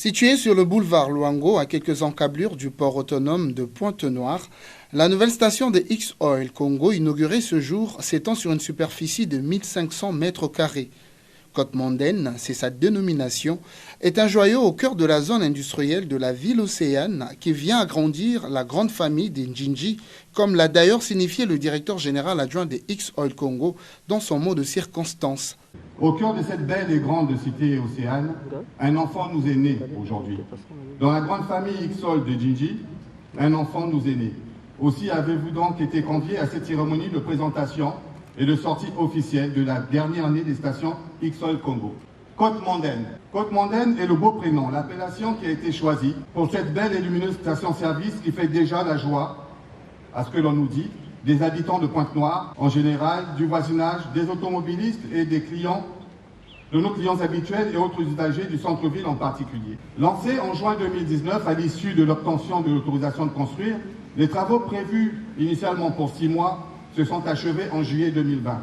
Située sur le boulevard Luango, à quelques encablures du port autonome de Pointe-Noire, la nouvelle station de X-Oil Congo, inaugurée ce jour, s'étend sur une superficie de 1500 mètres carrés. Côte Mondaine, c'est sa dénomination, est un joyau au cœur de la zone industrielle de la ville océane qui vient agrandir la grande famille des Njinji, comme l'a d'ailleurs signifié le directeur général adjoint de X-Oil Congo dans son mot de circonstance. Au cœur de cette belle et grande cité océane, un enfant nous est né aujourd'hui. Dans la grande famille X-Oil de Njinji, un enfant nous est né. Aussi avez-vous donc été conviés à cette cérémonie de présentation et de sortie officielle de la dernière année des stations X-Oil Congo. Côte Mondaine. Côte Mondaine est le beau prénom, l'appellation qui a été choisie pour cette belle et lumineuse station-service qui fait déjà la joie, à ce que l'on nous dit, des habitants de Pointe-Noire en général, du voisinage, des automobilistes et des clients, de nos clients habituels et autres usagers du centre-ville en particulier. Lancé en juin 2019 à l'issue de l'obtention de l'autorisation de construire, les travaux prévus initialement pour 6 mois se sont achevés en juillet 2020.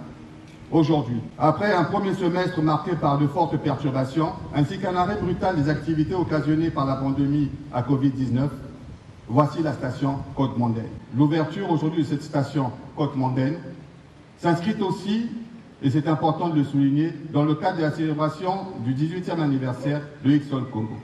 Aujourd'hui, après un premier semestre marqué par de fortes perturbations, ainsi qu'un arrêt brutal des activités occasionnées par la pandémie à Covid-19, voici la station Côte Mondaine. L'ouverture aujourd'hui de cette station Côte Mondaine s'inscrit aussi, et c'est important de le souligner, dans le cadre de la célébration du 18e anniversaire de X-Oil Congo.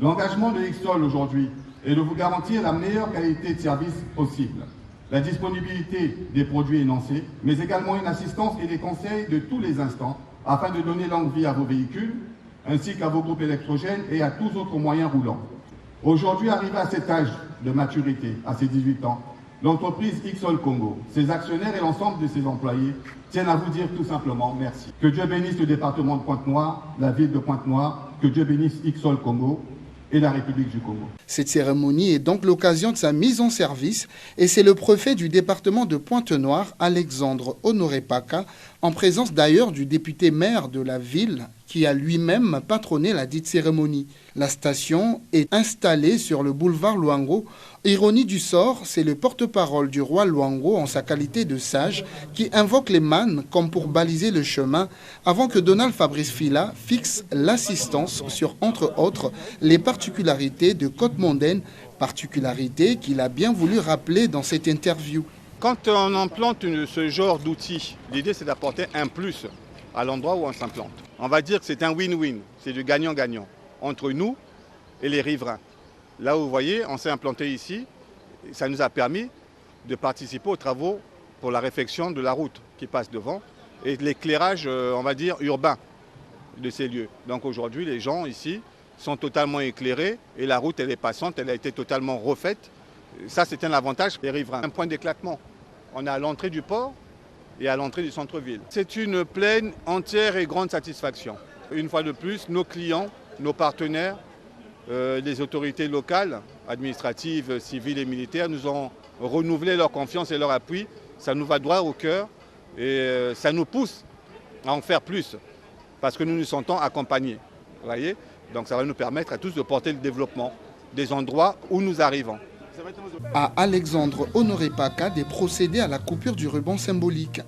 L'engagement de X-Oil aujourd'hui est de vous garantir la meilleure qualité de service possible, la disponibilité des produits énoncés, mais également une assistance et des conseils de tous les instants afin de donner longue vie à vos véhicules, ainsi qu'à vos groupes électrogènes et à tous autres moyens roulants. Aujourd'hui, arrivé à cet âge de maturité, à ses 18 ans, l'entreprise X-Oil Congo, ses actionnaires et l'ensemble de ses employés tiennent à vous dire tout simplement merci. Que Dieu bénisse le département de Pointe-Noire, la ville de Pointe-Noire, que Dieu bénisse X-Oil Congo et la République du Congo. Cette cérémonie est donc l'occasion de sa mise en service et c'est le préfet du département de Pointe-Noire, Alexandre Honoré Paka, en présence d'ailleurs du député maire de la ville, qui a lui-même patronné la dite cérémonie. La station est installée sur le boulevard Luango. Ironie du sort, c'est le porte-parole du roi Luango en sa qualité de sage qui invoque les mannes comme pour baliser le chemin avant que Donald Fabrice Fila fixe l'assistance sur, entre autres, les particularités de Côte Mondaine, particularités qu'il a bien voulu rappeler dans cette interview. Quand on implante ce genre d'outils, l'idée c'est d'apporter un plus à l'endroit où on s'implante. On va dire que c'est un win-win, c'est du gagnant-gagnant entre nous et les riverains. Là où vous voyez, on s'est implanté ici, ça nous a permis de participer aux travaux pour la réfection de la route qui passe devant et l'éclairage, on va dire, urbain de ces lieux. Donc aujourd'hui, les gens ici sont totalement éclairés et la route, elle est passante, elle a été totalement refaite. Ça, c'est un avantage des riverains. Un point d'éclatement, on est à l'entrée du port et à l'entrée du centre-ville. C'est une pleine, entière et grande satisfaction. Une fois de plus, nos clients, nos partenaires, les autorités locales, administratives, civiles et militaires nous ont renouvelé leur confiance et leur appui. Ça nous va droit au cœur et ça nous pousse à en faire plus parce que nous nous sentons accompagnés. Vous voyez ? Donc ça va nous permettre à tous de porter le développement des endroits où nous arrivons. À Alexandre Honoré Paka de procéder à la coupure du ruban symbolique.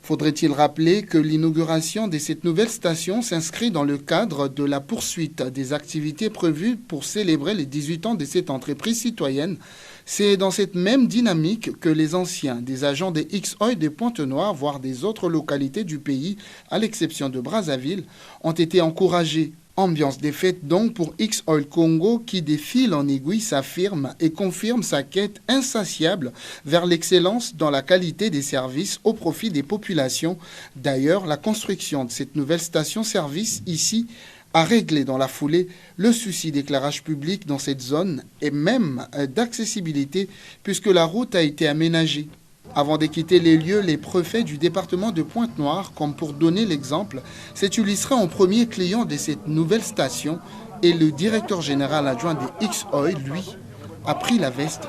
Faudrait-il rappeler que l'inauguration de cette nouvelle station s'inscrit dans le cadre de la poursuite des activités prévues pour célébrer les 18 ans de cette entreprise citoyenne. C'est dans cette même dynamique que les anciens des agents des X-Oil de Pointe-Noire, voire des autres localités du pays, à l'exception de Brazzaville, ont été encouragés. Ambiance des fêtes donc pour X-Oil Congo qui défile en aiguille s'affirme et confirme sa quête insatiable vers l'excellence dans la qualité des services au profit des populations. D'ailleurs, la construction de cette nouvelle station-service ici a réglé dans la foulée le souci d'éclairage public dans cette zone et même d'accessibilité puisque la route a été aménagée. Avant de quitter les lieux, les préfets du département de Pointe-Noire, comme pour donner l'exemple, s'est illustré en premier client de cette nouvelle station et le directeur général adjoint des X-Oil, lui, a pris la veste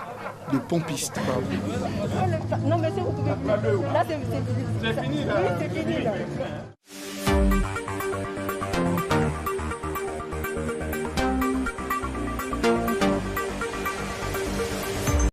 de pompiste. Non mais c'est vous pouvez... Là c'est fini là. Oui, c'est fini là.